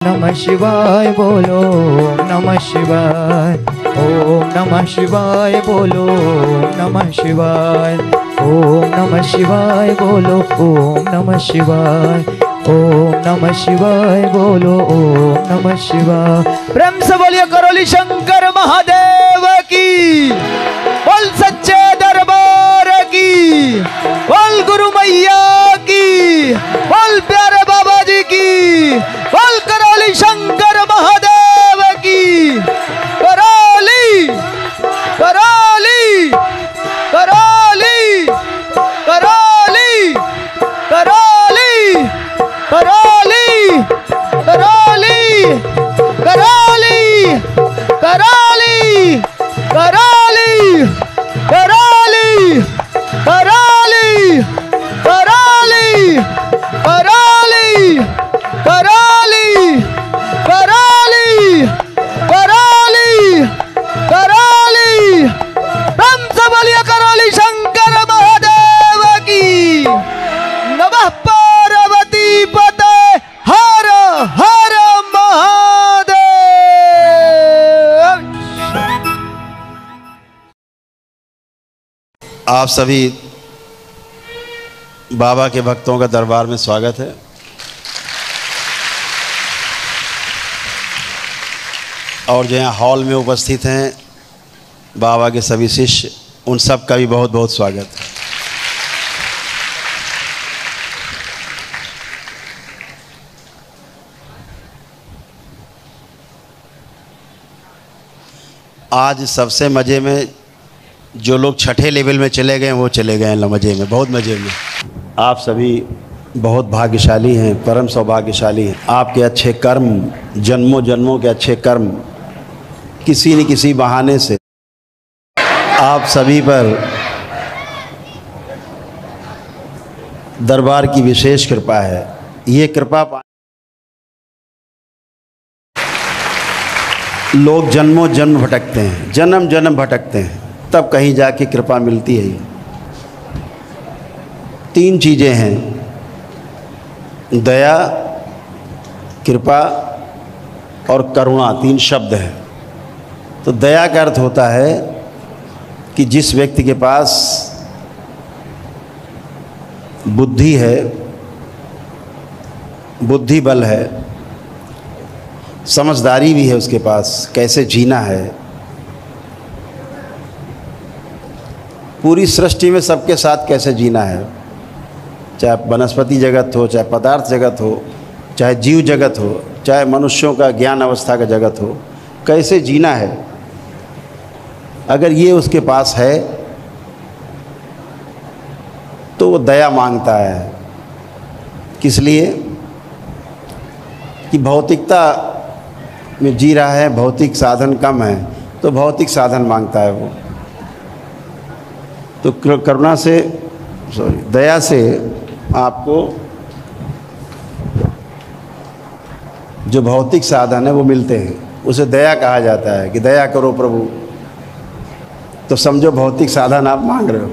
नमः शिवाय बोलो नमः शिवाय, ओम नमः शिवाय बोलो नमः शिवाय, ओम नमः शिवाय बोलो ओम नमः शिवाय, ओम नमः शिवाय बोलो ओम नमः शिवाय। प्रेम से बोलिए करोली शंकर महादेव की, बोल सच्चे दरबार की, बोल गुरु मैया की, बोल प्यारे बाबा जी की, बोल करोली शंकर महादेव की। करोली करोली करोली करोली करोली करोली करोली करोली करोली करोली करोली करोली करोली करोली करोली करोली करोली करोली। ब्रह्म से बोलिए करोली शंकर महादेव की। नमः पार्वती पते हर हर महादेव। आप सभी बाबा के भक्तों का दरबार में स्वागत है। और जो यहाँ हॉल में उपस्थित हैं बाबा के सभी शिष्य, उन सब का भी बहुत बहुत स्वागत है। आज सबसे मज़े में जो लोग छठे लेवल में चले गए वो चले गए हैं मज़े में, बहुत मज़े में। आप सभी बहुत भाग्यशाली हैं, परम सौभाग्यशाली हैं। आपके अच्छे कर्म, जन्मों जन्मों के अच्छे कर्म किसी न किसी बहाने से आप सभी पर दरबार की विशेष कृपा है। ये कृपा लोग जन्मों जन्म भटकते हैं, जन्म जन्म भटकते हैं, तब कहीं जाके कृपा मिलती है। तीन चीज़ें हैं, दया, कृपा और करुणा, तीन शब्द हैं। तो दया का अर्थ होता है कि जिस व्यक्ति के पास बुद्धि है, बुद्धि बल है, समझदारी भी है उसके पास, कैसे जीना है, पूरी सृष्टि में सबके साथ कैसे जीना है, चाहे वनस्पति जगत हो, चाहे पदार्थ जगत हो, चाहे जीव जगत हो, चाहे मनुष्यों का ज्ञान अवस्था का जगत हो, कैसे जीना है, अगर ये उसके पास है तो वो दया मांगता है। किस लिए? कि भौतिकता में जी रहा है, भौतिक साधन कम है, तो भौतिक साधन मांगता है वो। तो करुणा से, दया से आपको जो भौतिक साधन है वो मिलते हैं, उसे दया कहा जाता है कि दया करो प्रभु। तो समझो भौतिक साधन आप मांग रहे हो।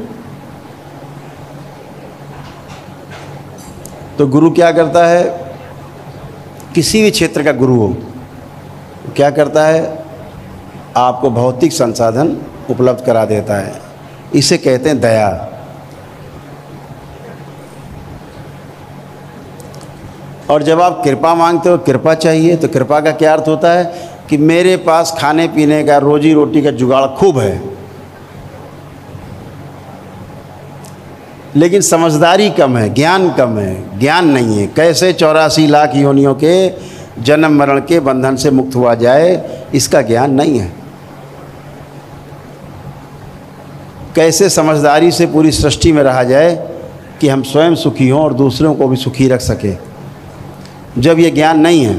तो गुरु क्या करता है? किसी भी क्षेत्र का गुरु हो, क्या करता है? आपको भौतिक संसाधन उपलब्ध करा देता है। इसे कहते हैं दया। और जब आप कृपा मांगते हो, कृपा चाहिए, तो कृपा का क्या अर्थ होता है? कि मेरे पास खाने पीने का, रोजी रोटी का जुगाड़ खूब है, लेकिन समझदारी कम है, ज्ञान कम है, ज्ञान नहीं है। कैसे 84 लाख योनियों के जन्म मरण के बंधन से मुक्त हुआ जाए, इसका ज्ञान नहीं है। कैसे समझदारी से पूरी सृष्टि में रहा जाए कि हम स्वयं सुखी हों और दूसरों को भी सुखी रख सके, जब ये ज्ञान नहीं है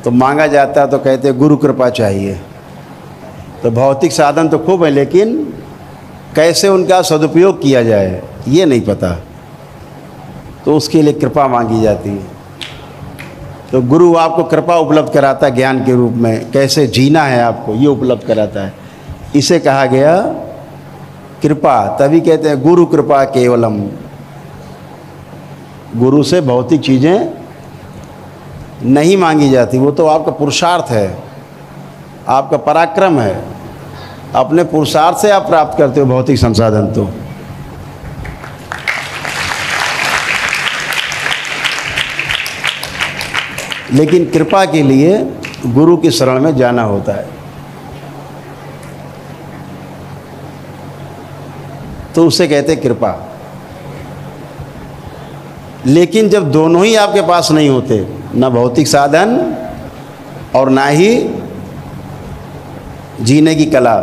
तो मांगा जाता है, तो कहते हैं गुरु कृपा चाहिए। तो भौतिक साधन तो खूब है, लेकिन कैसे उनका सदुपयोग किया जाए ये नहीं पता, तो उसके लिए कृपा मांगी जाती है। तो गुरु आपको कृपा उपलब्ध कराता है ज्ञान के रूप में, कैसे जीना है आपको ये उपलब्ध कराता है। इसे कहा गया कृपा। तभी कहते हैं गुरु कृपा केवलम। गुरु से भौतिक चीज़ें नहीं मांगी जाती, वो तो आपका पुरुषार्थ है, आपका पराक्रम है, अपने पुरुषार्थ से आप प्राप्त करते हो भौतिक संसाधन। तो लेकिन कृपा के लिए गुरु की शरण में जाना होता है, तो उसे कहते कृपा। लेकिन जब दोनों ही आपके पास नहीं होते, ना भौतिक साधन और ना ही जीने की कला,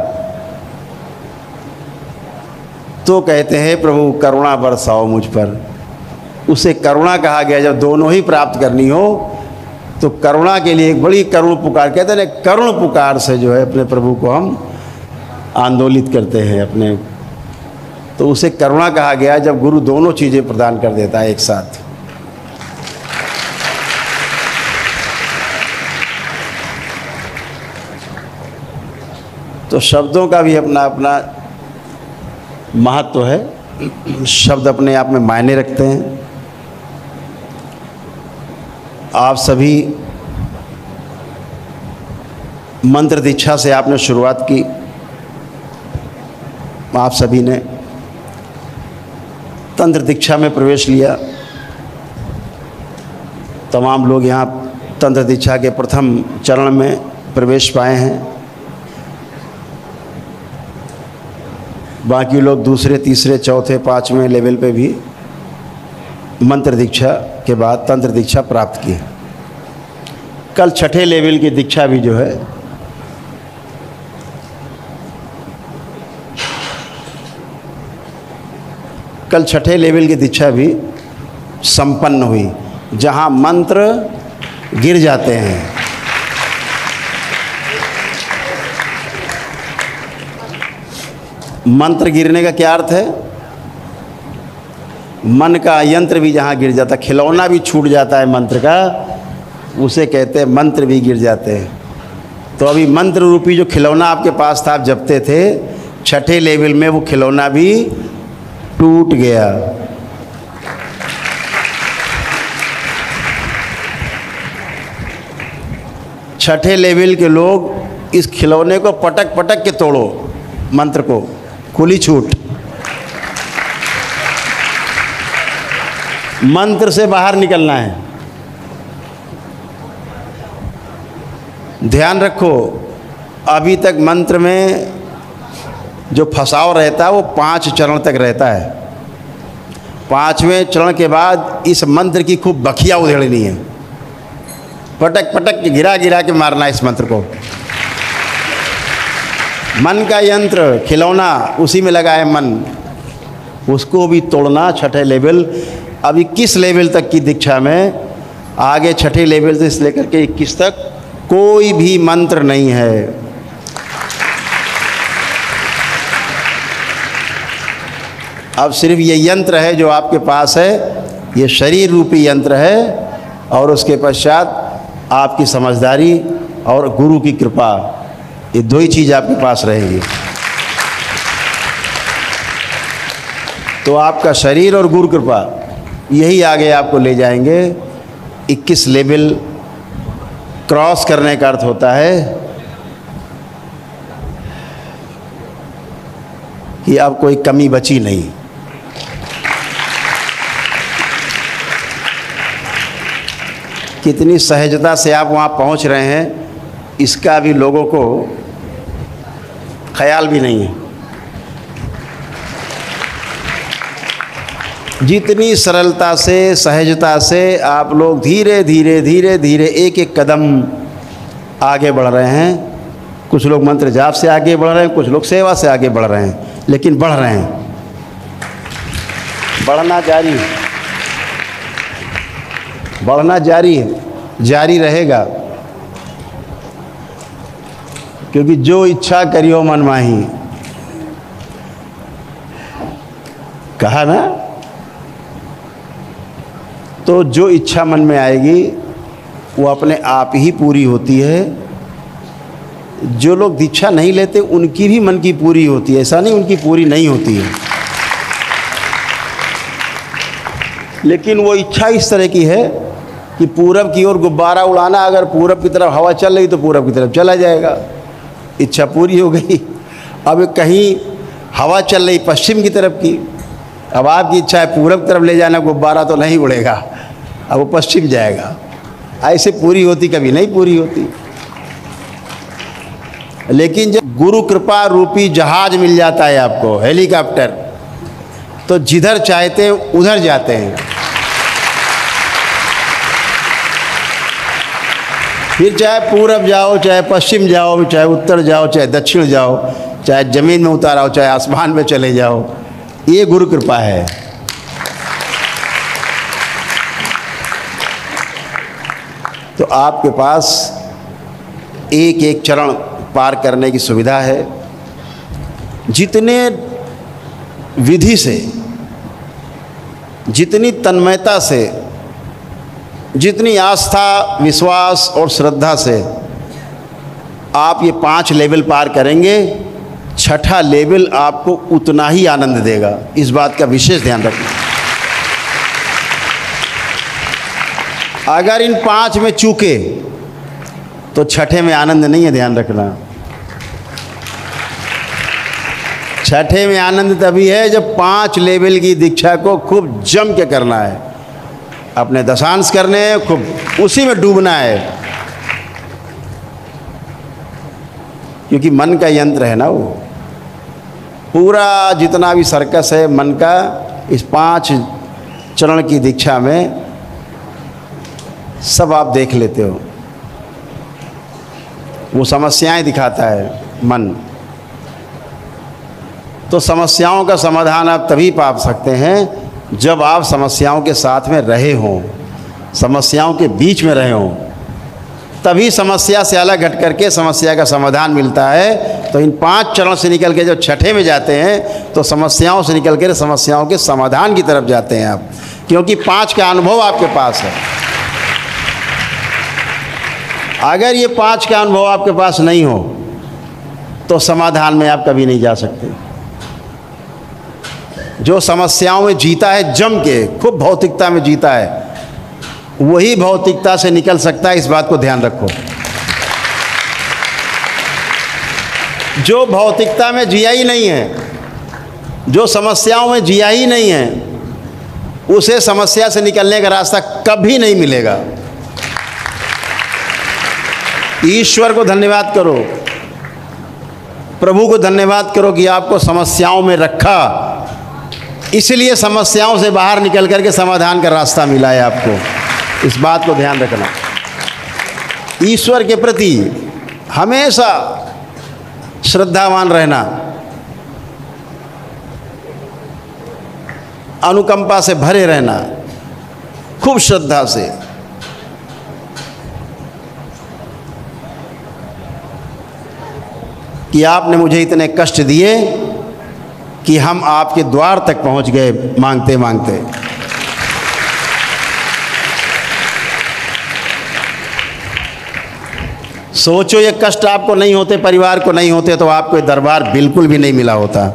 तो कहते हैं प्रभु करुणा बरसाओ मुझ पर। उसे करुणा कहा गया। जब दोनों ही प्राप्त करनी हो तो करुणा के लिए एक बड़ी करुण पुकार, कहते हैं करुण पुकार से जो है अपने प्रभु को हम आंदोलित करते हैं अपने, तो उसे करुणा कहा गया जब गुरु दोनों चीज़ें प्रदान कर देता है एक साथ। तो शब्दों का भी अपना अपना महत्व है, शब्द अपने आप में मायने रखते हैं। आप सभी मंत्र दीक्षा से आपने शुरुआत की, आप सभी ने तंत्र दीक्षा में प्रवेश लिया। तमाम लोग यहाँ तंत्र दीक्षा के प्रथम चरण में प्रवेश पाए हैं, बाकी लोग दूसरे, तीसरे, चौथे, पाँचवें लेवल पे भी मंत्र दीक्षा के बाद तंत्र दीक्षा प्राप्त की। कल छठे लेवल की दीक्षा भी जो है कल छठे लेवल की दीक्षा भी संपन्न हुई, जहाँ मंत्र गिर जाते हैं। मंत्र गिरने का क्या अर्थ है? मन का यंत्र भी जहाँ गिर जाता, खिलौना भी छूट जाता है मंत्र का, उसे कहते हैं मंत्र भी गिर जाते हैं। तो अभी मंत्र रूपी जो खिलौना आपके पास था, आप जपते थे, छठे लेवल में वो खिलौना भी टूट गया। छठे लेवल के लोग इस खिलौने को पटक पटक के तोड़ो, मंत्र को, खुली छूट। मंत्र से बाहर निकलना है। ध्यान रखो, अभी तक मंत्र में जो फंसाव रहता है वो 5 चरण तक रहता है। 5वें चरण के बाद इस मंत्र की खूब बखिया उधेड़नी है, पटक पटक के गिरा गिरा के मारना है इस मंत्र को। मन का यंत्र खिलौना, उसी में लगा है मन, उसको भी तोड़ना। छठे लेवल, अब 21 लेवल तक की दीक्षा में, आगे छठे लेवल से लेकर के 21 तक कोई भी मंत्र नहीं है। अब सिर्फ ये यंत्र है जो आपके पास है, ये शरीर रूपी यंत्र है, और उसके पश्चात आपकी समझदारी और गुरु की कृपा, ये दो ही चीज़ आपके पास रहेगी। तो आपका शरीर और गुरु कृपा, यही आगे आपको ले जाएंगे। 21 लेवल क्रॉस करने का अर्थ होता है कि अब कोई कमी बची नहीं। कितनी सहजता से आप वहाँ पहुँच रहे हैं, इसका भी लोगों को ख्याल भी नहीं है। जितनी सरलता से, सहजता से आप लोग धीरे धीरे धीरे धीरे एक एक कदम आगे बढ़ रहे हैं। कुछ लोग मंत्र जाप से आगे बढ़ रहे हैं, कुछ लोग सेवा से आगे बढ़ रहे हैं, लेकिन बढ़ रहे हैं। बढ़ना जारी है, बढ़ना जारी है, जारी रहेगा। क्योंकि जो इच्छा करियो मन माही, कहा ना। तो जो इच्छा मन में आएगी वो अपने आप ही पूरी होती है। जो लोग दीक्षा नहीं लेते उनकी भी मन की पूरी होती है, ऐसा नहीं उनकी पूरी नहीं होती है। लेकिन वो इच्छा इस तरह की है कि पूरब की ओर गुब्बारा उड़ाना, अगर पूरब की तरफ हवा चल रही तो पूरब की तरफ चला जाएगा, इच्छा पूरी हो गई। अब कहीं हवा चल रही पश्चिम की तरफ की, अब आपकी इच्छा है पूरब की तरफ ले जाना गुब्बारा, तो नहीं उड़ेगा, अब वो पश्चिम जाएगा। ऐसे पूरी होती कभी नहीं पूरी होती। लेकिन जब गुरु कृपा रूपी जहाज मिल जाता है आपको, हेलीकॉप्टर, तो जिधर चाहते हैं उधर जाते हैं। फिर चाहे पूरब जाओ, चाहे पश्चिम जाओ, चाहे उत्तर जाओ, चाहे दक्षिण जाओ, चाहे ज़मीन में उतार आओ, चाहे आसमान में चले जाओ, ये गुरु कृपा है। तो आपके पास एक एक चरण पार करने की सुविधा है। जितने विधि से, जितनी तन्मयता से, जितनी आस्था, विश्वास और श्रद्धा से आप ये 5 लेवल पार करेंगे, छठा लेवल आपको उतना ही आनंद देगा। इस बात का विशेष ध्यान रखना। अगर इन 5 में चूके तो छठे में आनंद नहीं है, ध्यान रखना। छठे में आनंद तभी है जब 5 लेवल की दीक्षा को खूब जम के करना है, अपने दशांश करने हैं, खूब उसी में डूबना है, क्योंकि मन का यंत्र है ना वो। पूरा जितना भी सर्कस है मन का, इस 5 चरण की दीक्षा में सब आप देख लेते हो। वो समस्याएं दिखाता है मन, तो समस्याओं का समाधान आप तभी पा सकते हैं जब आप समस्याओं के साथ में रहे हों, समस्याओं के बीच में रहे हों, तभी समस्या से अलग हट करके समस्या का समाधान मिलता है। तो इन 5 चरणों से निकल के जब छठे में जाते हैं तो समस्याओं से निकल के समस्याओं के समाधान की तरफ जाते हैं आप, क्योंकि 5 का अनुभव आपके पास है। अगर ये 5 का अनुभव आपके पास नहीं हो तो समाधान में आप कभी नहीं जा सकते। जो समस्याओं में जीता है जम के, खूब भौतिकता में जीता है, वही भौतिकता से निकल सकता है, इस बात को ध्यान रखो। जो भौतिकता में जिया ही नहीं है, जो समस्याओं में जिया ही नहीं है, उसे समस्या से निकलने का रास्ता कभी नहीं मिलेगा। ईश्वर को धन्यवाद करो, प्रभु को धन्यवाद करो कि आपको समस्याओं में रखा, इसलिए समस्याओं से बाहर निकल करके समाधान का रास्ता मिला है आपको। इस बात को ध्यान रखना। ईश्वर के प्रति हमेशा श्रद्धावान रहना, अनुकंपा से भरे रहना, खूब श्रद्धा से। कि आपने मुझे इतने कष्ट दिए कि हम आपके द्वार तक पहुंच गए मांगते मांगते। सोचो ये कष्ट आपको नहीं होते, परिवार को नहीं होते, तो आपको दरबार बिल्कुल भी नहीं मिला होता।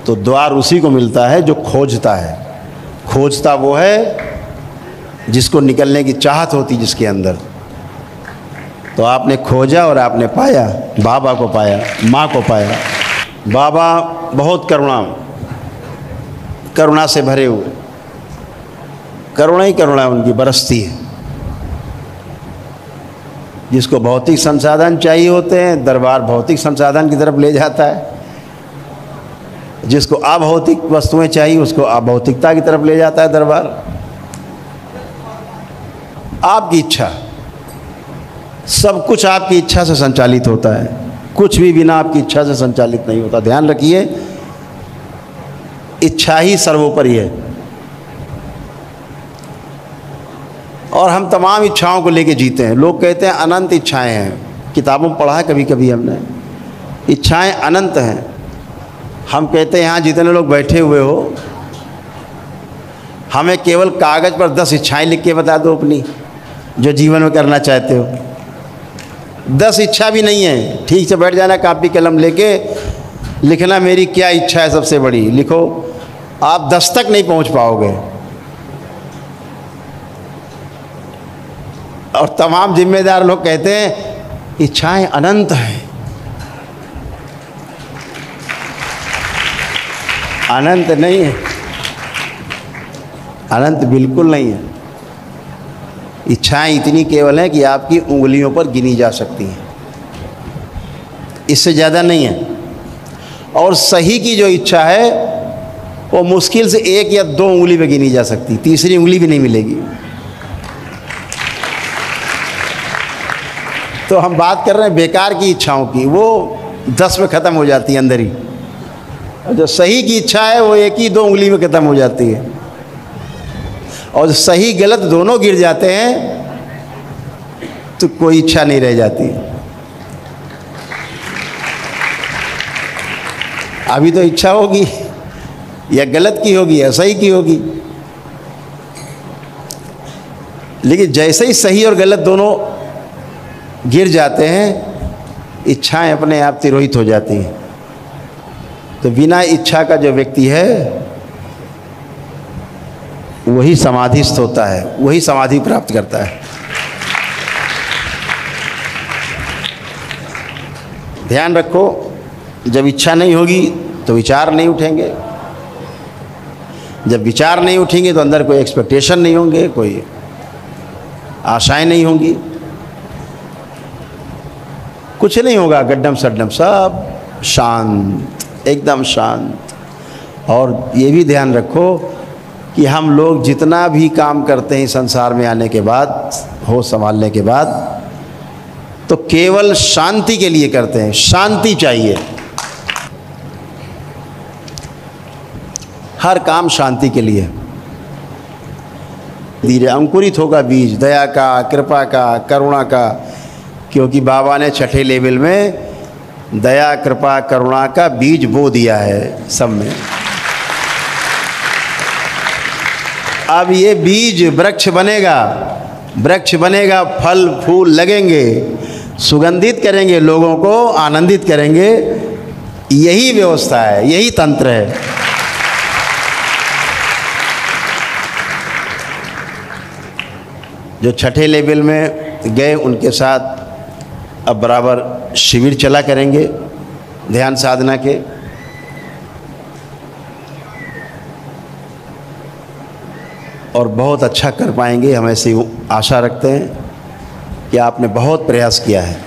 तो द्वार उसी को मिलता है जो खोजता है। खोजता वो है जिसको निकलने की चाहत होती जिसके अंदर। तो आपने खोजा और आपने पाया, बाबा को पाया, माँ को पाया। बाबा बहुत करुणा से भरे हुए, करुणा ही करुणा उनकी बरसती है। जिसको भौतिक संसाधन चाहिए होते हैं, दरबार भौतिक संसाधन की तरफ ले जाता है। जिसको अभौतिक वस्तुएं चाहिए, उसको अभौतिकता की तरफ ले जाता है दरबार। आपकी इच्छा, सब कुछ आपकी इच्छा से संचालित होता है, कुछ भी बिना आपकी इच्छा से संचालित नहीं होता। ध्यान रखिए, इच्छा ही सर्वोपरि है। और हम तमाम इच्छाओं को लेके जीते हैं। लोग कहते हैं अनंत इच्छाएं हैं, किताबों में पढ़ा है कभी कभी हमने, इच्छाएं अनंत हैं। हम कहते हैं यहाँ जितने लोग बैठे हुए हो, हमें केवल कागज़ पर 10 इच्छाएं लिख के बता दो अपनी, जो जीवन में करना चाहते हो। 10 इच्छा भी नहीं है, ठीक से बैठ जाना, कापी कलम लेके लिखना, मेरी क्या इच्छा है सबसे बड़ी, लिखो। आप 10 तक नहीं पहुंच पाओगे। और तमाम जिम्मेदार लोग कहते हैं इच्छाएं अनंत हैं। अनंत नहीं है, अनंत बिल्कुल नहीं है। इच्छाएं इतनी केवल हैं कि आपकी उंगलियों पर गिनी जा सकती हैं, इससे ज़्यादा नहीं है। और सही की जो इच्छा है वो मुश्किल से 1 या 2 उंगली पे गिनी जा सकती, तीसरी उंगली भी नहीं मिलेगी। तो हम बात कर रहे हैं बेकार की इच्छाओं की, वो 10 में ख़त्म हो जाती है अंदर ही। और जो सही की इच्छा है वो 1 ही 2 उंगली में ख़त्म हो जाती है। और जो सही गलत दोनों गिर जाते हैं तो कोई इच्छा नहीं रह जाती। अभी तो इच्छा होगी, या गलत की होगी या सही की होगी, लेकिन जैसे ही सही और गलत दोनों गिर जाते हैं इच्छाएं अपने आप तिरोहित हो जाती हैं। तो बिना इच्छा का जो व्यक्ति है वही समाधिस्थ होता है, वही समाधि प्राप्त करता है। ध्यान रखो, जब इच्छा नहीं होगी तो विचार नहीं उठेंगे, जब विचार नहीं उठेंगे तो अंदर कोई एक्सपेक्टेशन नहीं होंगे, कोई आशाएं नहीं होंगी, कुछ नहीं होगा, गड्ढम सड्डम सब शांत, एकदम शांत। और ये भी ध्यान रखो कि हम लोग जितना भी काम करते हैं संसार में आने के बाद, होश संभालने के बाद, तो केवल शांति के लिए करते हैं। शांति चाहिए, हर काम शांति के लिए। धीरे अंकुरित होगा बीज दया का, कृपा का, करुणा का, क्योंकि बाबा ने 6ठे लेवल में दया, कृपा, करुणा का बीज बो दिया है सब में। अब ये बीज वृक्ष बनेगा, वृक्ष बनेगा, फल फूल लगेंगे, सुगंधित करेंगे, लोगों को आनंदित करेंगे। यही व्यवस्था है, यही तंत्र है। जो 6ठे लेवल में गए उनके साथ अब बराबर शिविर चला करेंगे ध्यान साधना के। और बहुत अच्छा कर पाएंगे, हम ऐसी आशा रखते हैं कि आपने बहुत प्रयास किया है।